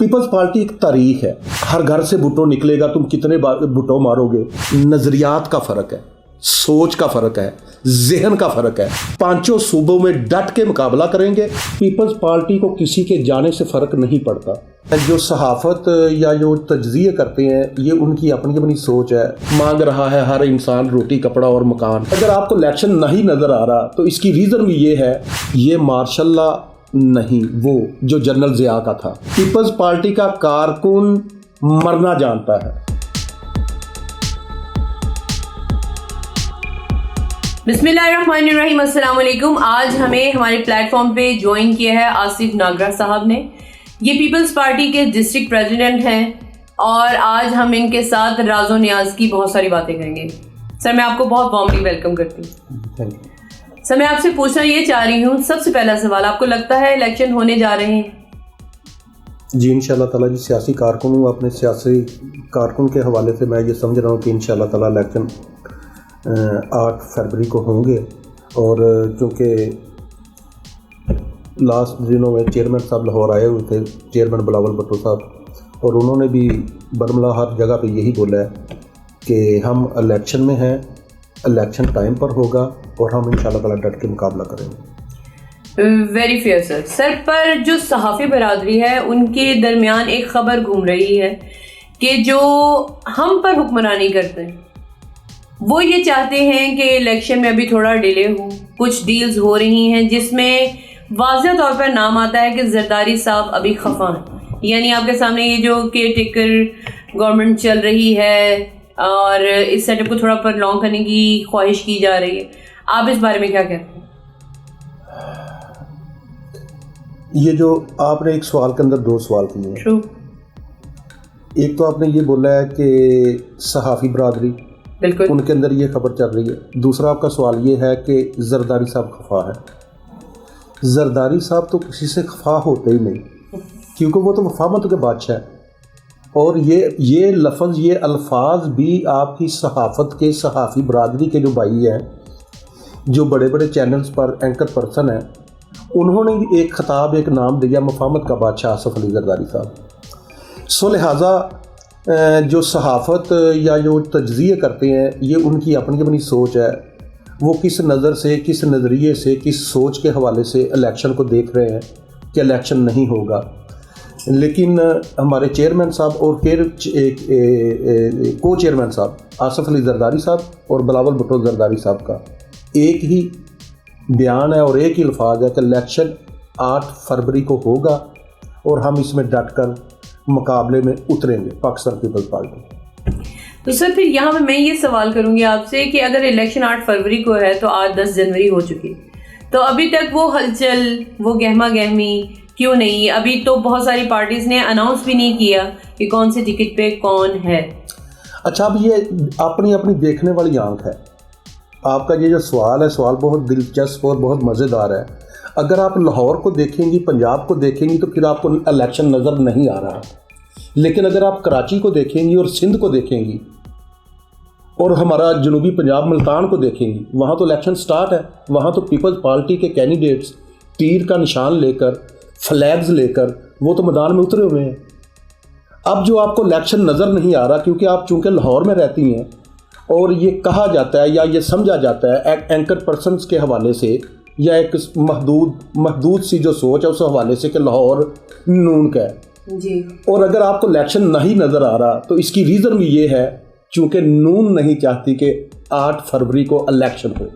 Peoples party एक तारीख है। हर घर से भुट्टो निकलेगा, तुम कितने भुट्टो मारोगे। नजरियात का फर्क है, सोच का फर्क है, जहन का फर्क है। पांचों सूबों में डट के मुकाबला करेंगे। पीपल्स पार्टी को किसी के जाने से फर्क नहीं पड़ता। जो सहाफत या जो तज्जिए करते हैं ये उनकी अपनी अपनी सोच है। मांग रहा है हर इंसान रोटी कपड़ा और मकान। अगर आपको इलेक्शन नहीं नजर आ रहा तो इसकी रीजन भी ये है, ये मार्शल लॉ नहीं, वो जो जनरल ज़िया का था। पीपल्स पार्टी का कारकुन मरना जानता है। बिस्मिल्लाहिर्रहमानिर्रहीम, अस्सलाम वालेकुम। आज हमें हमारे प्लेटफॉर्म पे ज्वाइन किया है आसिफ नागरा साहब ने। ये पीपल्स पार्टी के डिस्ट्रिक्ट प्रेसिडेंट हैं और आज हम इनके साथ राज़ो न्याज की बहुत सारी बातें करेंगे। सर, मैं आपको बहुत वार्मली वेलकम करती हूँ। Thank you. सर, मैं आपसे पूछना ये चाह रही हूँ, सबसे पहला सवाल, आपको लगता है इलेक्शन होने जा रहे हैं? जी इंशाल्लाह ताला जी, सियासी कारकुन हूँ। अपने सियासी कारकुन के हवाले से मैं ये समझ रहा हूँ कि इंशाल्लाह ताला इलेक्शन 8 फरवरी को होंगे। और चूँकि लास्ट दिनों में चेयरमैन साहब लाहौर आए हुए थे, चेयरमैन बिलावल भुट्टो साहब, और उन्होंने भी बरमला हर जगह पे यही बोला है कि हम इलेक्शन में हैं, इलेक्शन टाइम पर होगा और हम इंशाल्लाह ताला डट के मुकाबला करेंगे। Very fair sir. सर, पर जो सहाफ़ी बरादरी है उनके दरमियान एक खबर घूम रही है कि जो हम पर हुक्मरानी करते हैं वो ये चाहते हैं कि इलेक्शन में अभी थोड़ा डिले हो। कुछ डील्स हो रही हैं जिसमें वाज़ेह तौर पर नाम आता है कि जरदारी साहब अभी खफा हैं। यानी आपके सामने ये जो केयर टेकर गवर्नमेंट चल रही है और इस सेटअप को थोड़ा प्रॉन्ग करने की ख्वाहिश की जा रही है, आप इस बारे में क्या कहते हैं? ये जो आपने एक सवाल के अंदर 2 सवाल किए हैं। ट्रू। एक तो आपने ये बोला है कि सहाफ़ी बरादरी, बिल्कुल, उनके अंदर ये खबर चल रही है। दूसरा आपका सवाल ये है कि जरदारी साहब खफा है। जरदारी साहब तो किसी से खफा होते ही नहीं, क्योंकि वो तो वफामत के बादशाह है। और ये लफ्ज़, ये अल्फाज भी आपकी सहाफ़त के, सहाफ़ी बरादरी के जो भाई हैं, जो बड़े बड़े चैनल्स पर एंकर पर्सन हैं, उन्होंने भी एक ख़िताब, एक नाम दिया, वफामत का बादशाह आसिफ अली जरदारी साहब। सो लिहाजा जो सहाफ़त या जो तज्जिए करते हैं ये उनकी अपनी अपनी सोच है। वो किस नज़र से, किस नज़रिए से, किस सोच के हवाले से इलेक्शन को देख रहे हैं कि इलेक्शन नहीं होगा। लेकिन हमारे चेयरमैन साहब और फिर को चेयरमैन साहब आसिफ अली जरदारी साहब और बिलावल भुट्टो जरदारी साहब का एक ही बयान है और एक ही अल्फाज है कि इलेक्शन 8 फरवरी को होगा और हम इसमें डट कर मुकाबले में उतरेंगे, पाकिस्तान पीपल्स पार्टी। तो सर, फिर यहाँ पे मैं ये सवाल करूँगी आपसे कि अगर इलेक्शन 8 फरवरी को है तो आज 10 जनवरी हो चुकी, तो अभी तक वो हलचल, वो गहमा गहमी क्यों नहीं? अभी तो बहुत सारी पार्टीज़ ने अनाउंस भी नहीं किया कि कौन से टिकट पे कौन है। अच्छा, अब ये अपनी अपनी देखने वाली आंख है। आपका ये जो सवाल है, सवाल बहुत दिलचस्प और बहुत मज़ेदार है। अगर आप लाहौर को देखेंगी, पंजाब को देखेंगी तो फिर आपको इलेक्शन नज़र नहीं आ रहा। लेकिन अगर आप कराची को देखेंगी और सिंध को देखेंगी और हमारा जनूबी पंजाब मुल्तान को देखेंगी, वहाँ तो इलेक्शन स्टार्ट है। वहाँ तो पीपल्स पार्टी के कैंडिडेट्स तीर का निशान लेकर, फ्लैग्स लेकर वो तो मैदान में उतरे हुए हैं। अब जो आपको इलेक्शन नज़र नहीं आ रहा, क्योंकि आप चूँकि लाहौर में रहती हैं और ये कहा जाता है या ये समझा जाता है एंकर पर्सनस के हवाले से या एक महदूद सी जो सोच है उस हवाले से कि लाहौर नून का है जी। और अगर आपको इलेक्शन नहीं नज़र आ रहा तो इसकी रीज़न भी ये है चूँकि नून नहीं चाहती कि 8 फरवरी को इलेक्शन हो।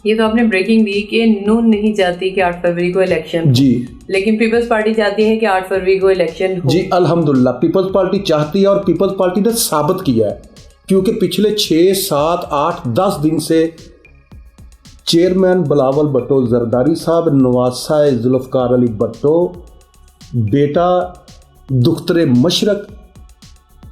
ये तो आपने ब्रेकिंग दी कि नून नहीं चाहती कि 8 फरवरी को इलेक्शन जी, लेकिन पीपल्स पार्टी चाहती है कि 8 फरवरी को इलेक्शन हो। जी अल्हम्दुलिल्लाह, पीपल्स पार्टी चाहती है और पीपल्स पार्टी ने साबित किया है, क्योंकि पिछले 6, 7, 8, 10 दिन से चेयरमैन बिलावल भुट्टो जरदारी साहब, नवासा जुल्फ़कार अली भुट्टो, बेटा दुख्तरे मशरक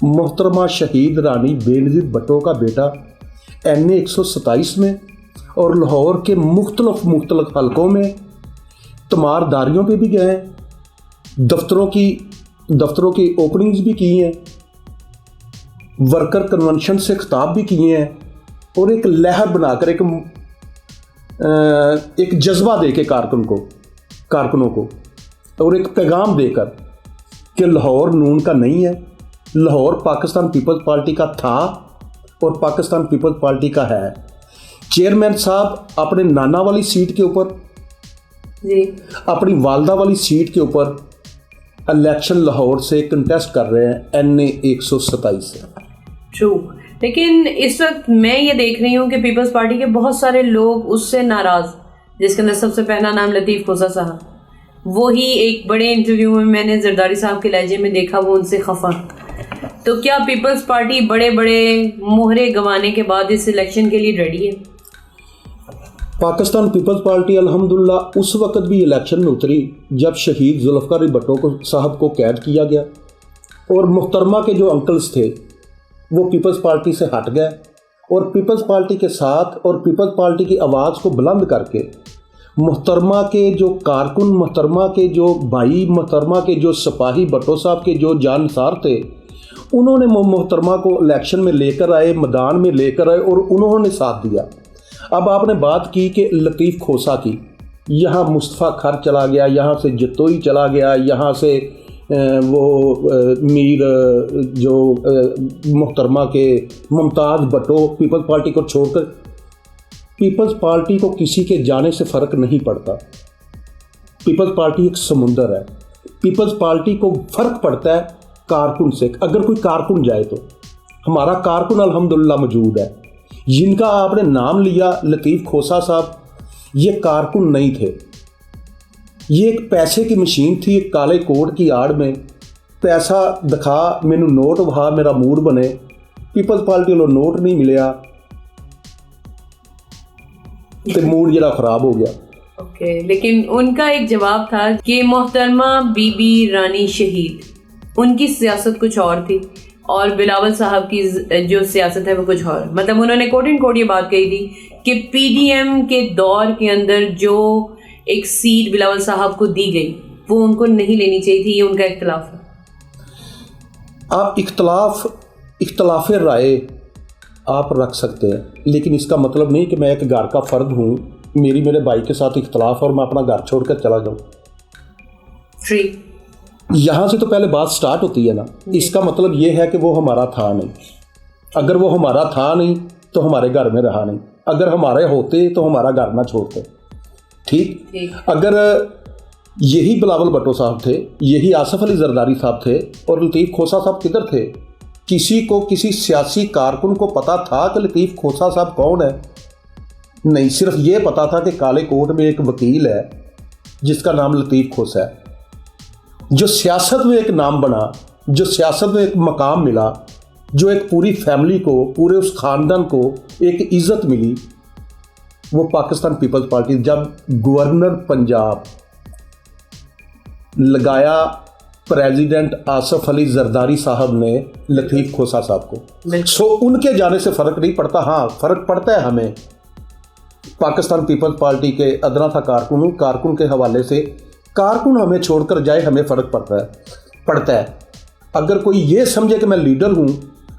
मोहतरमा शहीद रानी बेनज़ीर भुट्टो का बेटा NA 127 में और लाहौर के मुख्तलिफ हलकों में तमारदारियों पे भी गए हैं, दफ्तरों की ओपनिंग्स भी की हैं, वर्कर कन्वेंशन से खिताब भी किए हैं और एक लहर बनाकर एक जज्बा दे के कारकुनों को और एक पैगाम देकर कि लाहौर नून का नहीं है, लाहौर पाकिस्तान पीपल्स पार्टी का था और पाकिस्तान पीपल्स पार्टी का है। चेयरमैन साहब अपने नाना वाली सीट के ऊपर जी, अपनी वालदा वाली सीट के ऊपर इलेक्शन लाहौर से कंटेस्ट कर रहे हैं NA 127 से। ट्रू। लेकिन इस वक्त मैं ये देख रही हूँ कि पीपल्स पार्टी के बहुत सारे लोग उससे नाराज, जिसके अंदर सबसे पहला नाम लतीफ़ खोसा साहब। वो ही एक बड़े इंटरव्यू में मैंने जरदारी साहब के लहजे में देखा, वो उनसे खफा। तो क्या पीपल्स पार्टी बड़े बड़े मोहरे गंवाने के बाद इस इलेक्शन के लिए रेडी है? पाकिस्तान पीपल्स पार्टी अल्हम्दुलिल्लाह उस वक्त भी इलेक्शन में उतरी जब शहीद जुल्फ़िकार अली भुट्टो साहब को कैद किया गया और मुहतरमा के जो अंकल्स थे वो पीपल्स पार्टी से हट गए और पीपल्स पार्टी के साथ और पीपल्स पार्टी की आवाज़ को बुलंद करके मुहतरमा के जो कारकुन, मुहतरमा के जो भाई, मुहतरमा के जो सिपाही, भुट्टो साहब के जो जानसार थे, उन्होंने मुहतरमा को इलेक्शन में लेकर आए, मैदान में लेकर आए और उन्होंने साथ दिया। अब आपने बात की कि लतीफ़ खोसा की, यहाँ मुस्तफ़ा खर चला गया, यहाँ से जतोई चला गया, यहाँ से मीर जो मुहतरमा के मुमताज़ भुट्टो पीपल्स पार्टी को छोड़कर, पीपल्स पार्टी को किसी के जाने से फ़र्क नहीं पड़ता। पीपल्स पार्टी एक समुंदर है। पीपल्स पार्टी को फ़र्क पड़ता है कारकुन से। अगर कोई कारकुन जाए तो हमारा कारकुन अल्हम्दुलिल्लाह मौजूद है। जिनका आपने नाम लिया लतीफ़ खोसा साहब, ये कारकुन नहीं थे, ये एक पैसे की मशीन थी। एक काले कोट की आड़ में पैसा दिखा, मैनू नोट वहा, मेरा मूड बने। पीपल्स पार्टी वालों नोट नहीं मिलिया तो मूड जरा खराब हो गया। ओके, लेकिन उनका एक जवाब था कि मोहतरमा बीबी रानी शहीद, उनकी सियासत कुछ और थी और बिलावल साहब की जो सियासत है वो कुछ और। मतलब उन्होंने कोट इन कोट ये बात कही थी कि PDM के दौर के अंदर जो एक सीट बिलावल साहब को दी गई वो उनको नहीं लेनी चाहिए थी, ये उनका इख्तलाफ है। आप इख्तलाफ राय आप रख सकते हैं, लेकिन इसका मतलब नहीं कि मैं एक घर का फ़र्द हूँ, मेरे भाई के साथ इख्तलाफ और मैं अपना घर छोड़कर चला जाऊँ। फ्री यहाँ से तो पहले बात स्टार्ट होती है ना। इसका मतलब ये है कि वो हमारा था नहीं। अगर वो हमारा था नहीं तो हमारे घर में रहा नहीं। अगर हमारे होते तो हमारा घर ना छोड़ते। ठीक। अगर यही बिलावल भुट्टो साहब थे, यही आसिफ अली जरदारी साहब थे और लतीफ़ खोसा साहब किधर थे? किसी को, किसी सियासी कारकुन को पता था कि लतीफ़ खोसा साहब कौन है? नहीं, सिर्फ ये पता था कि काले कोट में एक वकील है जिसका नाम लतीफ़ खोसा है। जो सियासत में एक नाम बना, जो सियासत में एक मकाम मिला, जो एक पूरी फैमिली को, पूरे उस ख़ानदान को एक इज़्ज़त मिली, वो पाकिस्तान पीपल्स पार्टी। जब गवर्नर पंजाब लगाया प्रेसिडेंट आसिफ अली जरदारी साहब ने लतीफ़ खोसा साहब को, सो उनके जाने से फ़र्क नहीं पड़ता। हाँ, फ़र्क पड़ता है हमें। पाकिस्तान पीपल्स पार्टी के अदना था कारकुन के हवाले से, कारकुन हमें छोड़कर जाए हमें फ़र्क पड़ता है। अगर कोई ये समझे कि मैं लीडर हूँ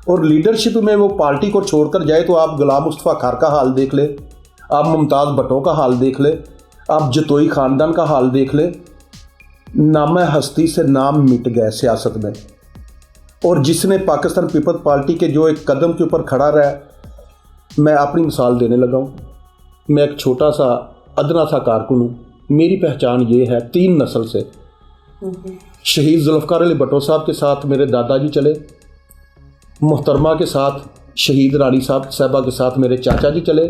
और लीडरशिप में वो पार्टी को छोड़कर जाए, तो आप गुलाम मुस्तफ़ा खर का हाल देख ले, आप मुमताज़ भुट्टो का हाल देख ले, आप जतोई ख़ानदान का हाल देख ले। नाम हस्ती से नाम मिट गए सियासत में। और जिसने पाकिस्तान पीपल्स पार्टी के जो एक कदम के ऊपर खड़ा रहा, मैं अपनी मिसाल देने लगा हूँ। मैं एक छोटा सा अदना सा कारकुन हूँ। मेरी पहचान ये है 3 नस्ल से। शहीद जुल्फ़िकार अली भुट्टो साहब के साथ मेरे दादाजी चले, मुहतरमा के साथ शहीद रानी साहबा के साथ मेरे चाचा जी चले,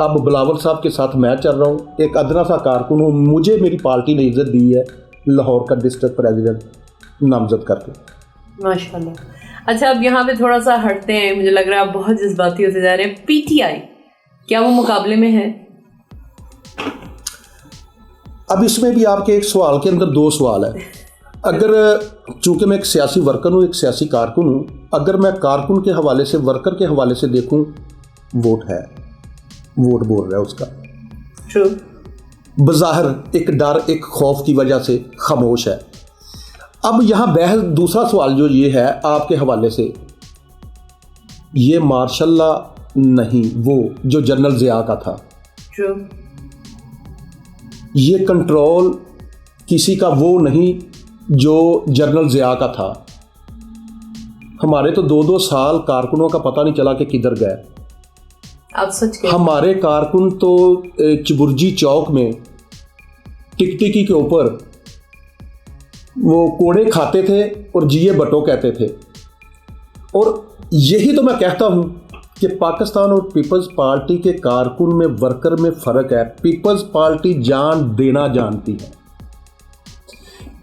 अब बिलावल साहब के साथ मैं चल रहा हूँ। एक अदना सा कारकुन हूँ। मुझे मेरी पार्टी ने इज़्ज़त दी है लाहौर का डिस्ट्रिक्ट प्रेसिडेंट नामजद करके। माशाल्लाह। अच्छा, अब यहाँ पे थोड़ा सा हटते हैं। मुझे लग रहा है आप बहुत जज्बाती होते जा रहे हैं। PTI क्या वो मुकाबले में है? अब इसमें भी आपके एक सवाल के अंदर 2 सवाल है। अगर चूँकि मैं एक सियासी वर्कर हूँ, एक सियासी कारकुन हूँ, अगर मैं कारकुन के हवाले से, वर्कर के हवाले से देखूँ, वोट है, वोट बोल रहा है उसका। ट्रू। बज़ाहिर एक डर, एक खौफ की वजह से खामोश है। अब यहाँ बहस, दूसरा सवाल जो ये है आपके हवाले से, ये मार्शल्ला नहीं, वो जो जनरल ज़िया का था। ट्रू। ये कंट्रोल किसी का वो नहीं जो जनरल ज़िया का था, हमारे तो 2-2 साल कारकुनों का पता नहीं चला कि किधर गए। आप सच कह, हमारे कारकुन तो चिबुर्जी चौक में टिकटिकी के ऊपर वो कोड़े खाते थे और जिए बटो कहते थे। और यही तो मैं कहता हूँ कि पाकिस्तान और पीपल्स पार्टी के कारकुन में, वर्कर में फ़र्क है। पीपल्स पार्टी जान देना जानती है,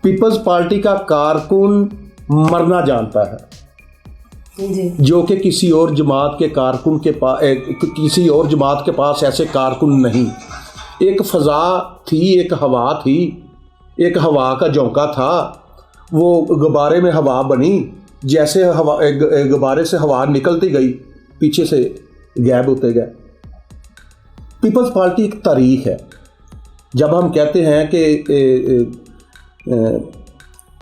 पीपल्स पार्टी का कारकुन मरना जानता है, जी, जो कि किसी और जमात के कारकुन के पास, किसी और जमात के पास ऐसे कारकुन नहीं। एक फ़ज़ा थी, एक हवा थी, एक हवा का झोंका था, वो गुब्बारे में हवा बनी, जैसे हवा गुब्बारे से हवा निकलती गई पीछे से गैब होते गए। पीपल्स पार्टी एक तारीख है। जब हम कहते हैं कि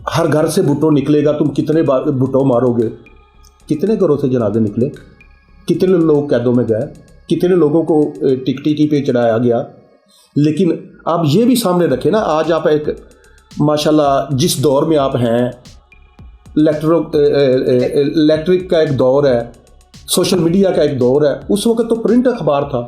हर घर से भुट्टो निकलेगा, तुम कितने भुट्टो मारोगे, कितने घरों से जनाजे निकले, कितने लोग कैदों में गए, कितने लोगों को टिकटिकी पे चढ़ाया गया। लेकिन आप ये भी सामने रखें ना, आज आप एक माशाल्लाह जिस दौर में आप हैं, इलेक्ट्रिक का एक दौर है, सोशल मीडिया का एक दौर है। उस वक्त तो प्रिंट अखबार था,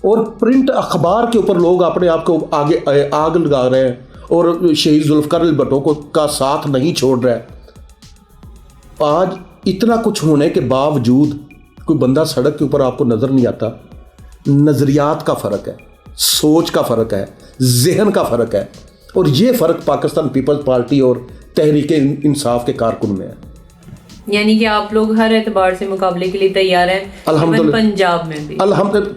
और प्रिंट अखबार के ऊपर लोग अपने आप को आगे आग लगा रहे हैं और शहीद जुल्फ़िकार अली भुट्टो को का साथ नहीं छोड़ रहे। आज इतना कुछ होने के बावजूद कोई बंदा सड़क के ऊपर आपको नज़र नहीं आता। नज़रियात का फ़र्क है, सोच का फ़र्क है, जहन का फ़र्क है, और ये फ़र्क पाकिस्तान पीपल्स पार्टी और तहरीक इंसाफ के कारकुन में है। यानी कि आप लोग हर एतबार से मुकाबले के लिए तैयार हैं, अल्हम्दुलिल्लाह। पंजाब में भी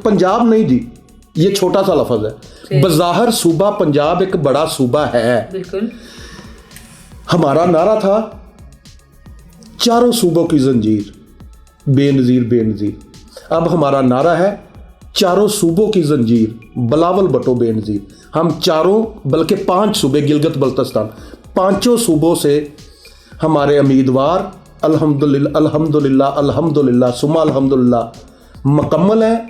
पंजाब नहीं जी, ये छोटा सा लफ्ज़ है। बज़ाहिर सूबा पंजाब एक बड़ा सूबा है, बिल्कुल। हमारा नारा था चारों सूबों की जंजीर, बेनज़ीर बेनज़ीर। अब हमारा नारा है चारों सूबों की जंजीर, बिलावल भुट्टो बेनज़ीर। हम चारों, बल्कि 5 सूबे, गिलगित बल्तिस्तान, 5 सूबों से हमारे उम्मीदवार अल्हम्दुलिल्लाह अल्हम्दुलिल्लाह अल्हम्दुलिल्लाह सुम्मा अल्हम्दुलिल्लाह मुकम्मल है।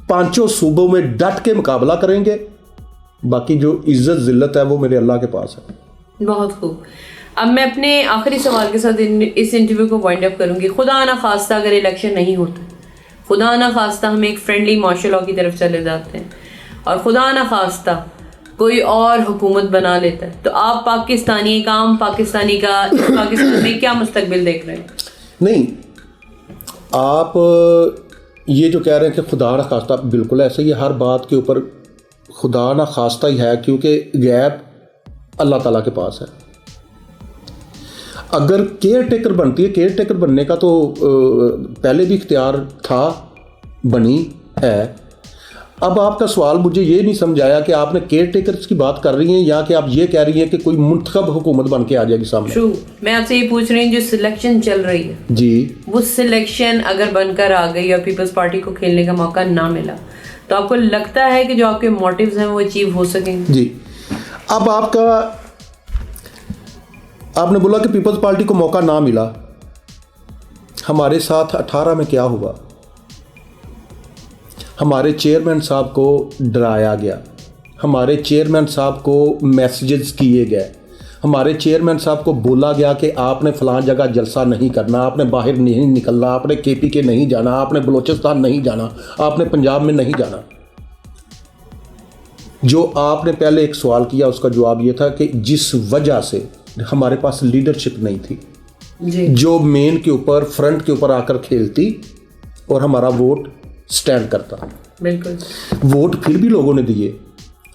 5 सूबों में डट के मुकाबला करेंगे। बाकी जो इज्जत जिल्लत है वो मेरे अल्लाह के पास है। बहुत खूब। अब मैं अपने आखिरी सवाल के साथ इस इंटरव्यू को वाइंड अप करूंगी। खुदा ना खास्ता अगर इलेक्शन नहीं होता, खुदा ना खास्ता हम एक फ्रेंडली मार्शल लॉ की तरफ चले जाते हैं, और खुदा ना खास्ता कोई और हुकूमत बना लेता है, तो आप पाकिस्तानी, एक आम पाकिस्तानी का पाकिस्तान में क्या मुस्तकबिल देख रहे हैं? नहीं, आप ये जो कह रहे हैं कि खुदा ना खास्ता, बिल्कुल ऐसे ही हर बात के ऊपर खुदा ना खास्ता ही है, क्योंकि गैब अल्लाह ताला के पास है। अगर केयर टेकर बनती है, केयर टेकर बनने का तो पहले भी इख्तियार था, बनी है। अब आपका सवाल मुझे ये नहीं समझाया कि आपने केयर टेकर्स की बात कर रही हैं या कि आप ये कह रही हैं कि कोई मुंतखब हुकूमत बन के आ जाएगी सामने। ट्रू, मैं आपसे ये पूछ रही हूँ, जो सिलेक्शन चल रही है जी, वो सिलेक्शन अगर बनकर आ गई और पीपल्स पार्टी को खेलने का मौका ना मिला, तो आपको लगता है कि जो आपके मोटिव्स हैं वो अचीव हो सकेंगे? जी। अब आपने बोला कि पीपल्स पार्टी को मौका ना मिला, हमारे साथ 18 में क्या हुआ? हमारे चेयरमैन साहब को डराया गया, हमारे चेयरमैन साहब को मैसेजेस किए गए, हमारे चेयरमैन साहब को बोला गया कि आपने फ़लाँ जगह जलसा नहीं करना, आपने बाहर नहीं निकलना, आपने KPK नहीं जाना, आपने बलोचिस्तान नहीं जाना, आपने पंजाब में नहीं जाना। जो आपने पहले एक सवाल किया, उसका जवाब ये था कि जिस वजह से हमारे पास लीडरशिप नहीं थी जी, जो मेन के ऊपर, फ्रंट के ऊपर आकर खेलती और हमारा वोट स्टैंड करता। बिल्कुल। वोट फिर भी लोगों ने दिए,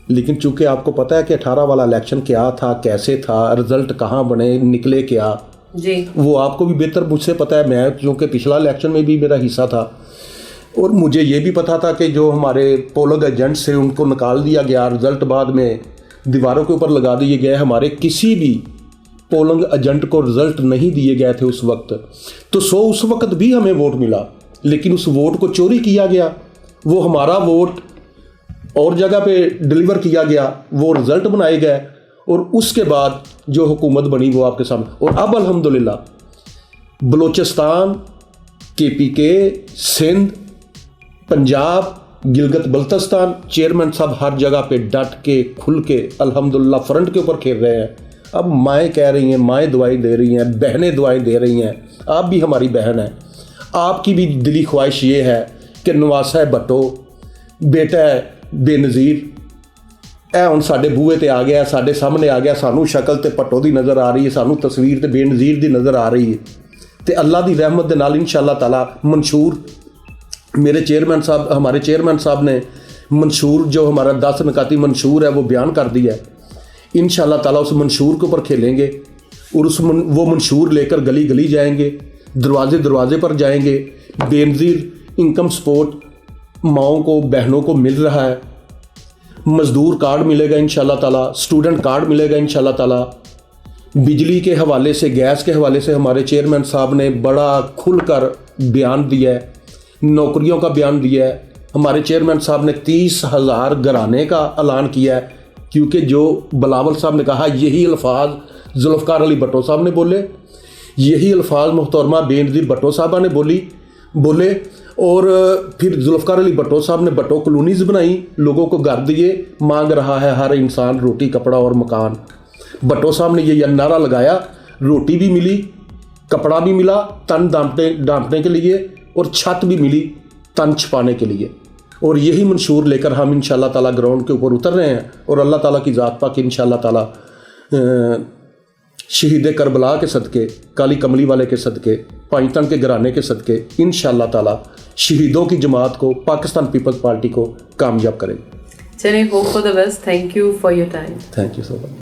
लेकिन चूंकि आपको पता है कि 18 वाला इलेक्शन क्या था, कैसे था, रिजल्ट कहाँ बने, निकले क्या जी, वो आपको भी बेहतर मुझसे पता है। मैं क्योंकि पिछला इलेक्शन में भी मेरा हिस्सा था, और मुझे ये भी पता था कि जो हमारे पोलिंग एजेंट्स थे उनको निकाल दिया गया, रिजल्ट बाद में दीवारों के ऊपर लगा दिए गए। हमारे किसी भी पोलिंग एजेंट को रिजल्ट नहीं दिए गए थे उस वक्त, तो उस वक्त भी हमें वोट मिला, लेकिन उस वोट को चोरी किया गया। वो हमारा वोट और जगह पे डिलीवर किया गया, वो रिजल्ट बनाए गए, और उसके बाद जो हुकूमत बनी वो आपके सामने। और अब अल्हम्दुलिल्लाह बलोचिस्तान, KPK, सिंध, पंजाब, गिलगित बल्तिस्तान, चेयरमैन साहब हर जगह पे डट के, खुल के अल्हम्दुलिल्लाह फ्रंट के ऊपर खेल रहे हैं। अब माएँ कह रही हैं, माएँ दुआई दे रही हैं, बहनें दुआई दे रही हैं, आप भी हमारी बहन हैं, आपकी भी दिली ख्वाहिश ये है कि नवासा भट्टो बेटा है बेनज़ीर ਇਹ ਹੁਣ ਸਾਡੇ ਬੂਹੇ ਤੇ ਆ ਗਿਆ, ਸਾਡੇ ਸਾਹਮਣੇ ਆ ਗਿਆ, ਸਾਨੂੰ ਸ਼ਕਲ ਤੇ ਭੱਟੋ ਦੀ ਨਜ਼ਰ ਆ ਰਹੀ ਹੈ, ਸਾਨੂੰ ਤਸਵੀਰ ਤੇ ਬੇਨਜ਼ੀਰ ਦੀ ਨਜ਼ਰ ਆ ਰਹੀ ਹੈ ਤੇ ਅੱਲਾ ਦੀ ਰਹਿਮਤ ਦੇ ਨਾਲ इंशाअल्लाह ताला मंशूर मेरे चेयरमैन साहब, हमारे चेयरमैन साहब ने मंशूर जो हमारा 10 नकाती मंशूर है वो बयान कर दिया है। इंशाअल्लाह ताला उस मंशूर के ऊपर खेलेंगे और वो मंशूर लेकर गली गली जाएंगे, दरवाजे दरवाजे पर जाएंगे। बेनज़ीर इनकम सपोर्ट माओं को, बहनों को मिल रहा है, मज़दूर कार्ड मिलेगा इंशाअल्लाह ताला, स्टूडेंट कार्ड मिलेगा इंशाअल्लाह ताला। बिजली के हवाले से, गैस के हवाले से हमारे चेयरमैन साहब ने बड़ा खुलकर बयान दिया है, नौकरियों का बयान दिया है। हमारे चेयरमैन साहब ने 30,000 घराने का ऐलान किया है, क्योंकि जो बिलावल साहब ने कहा यही अल्फाज जुल्फ़िकार अली भट्टो साहब ने बोले, यही अल्फाज मोहतरमा बेनज़ीर भट्टो साहबा ने बोले और फिर जुल्फ़िकार अली भट्टो साहब ने भट्टो कॉलोनीज़ बनाई, लोगों को घर दिए, मांग रहा है हर इंसान रोटी, कपड़ा और मकान। भट्टो साहब ने ये नारा लगाया, रोटी भी मिली, कपड़ा भी मिला तन ढांपने के लिए, और छत भी मिली तन छुपाने के लिए। और यही मंशूर लेकर हम इंशाअल्लाह ताला ग्राउंड के ऊपर उतर रहे हैं और अल्लाह ताला की ज़ात पाक इंशाअल्लाह ताला शहीद करबला के सदक़े, काली कमली वाले के सदक़े, पाकिस्तान के घराने के सदक़े इंशाअल्लाह ताला शहीदों की जमात को, पाकिस्तान पीपल्स पार्टी को कामयाब करेंगे। चलिए, hope for the best. Thank you for your time. Thank you so much.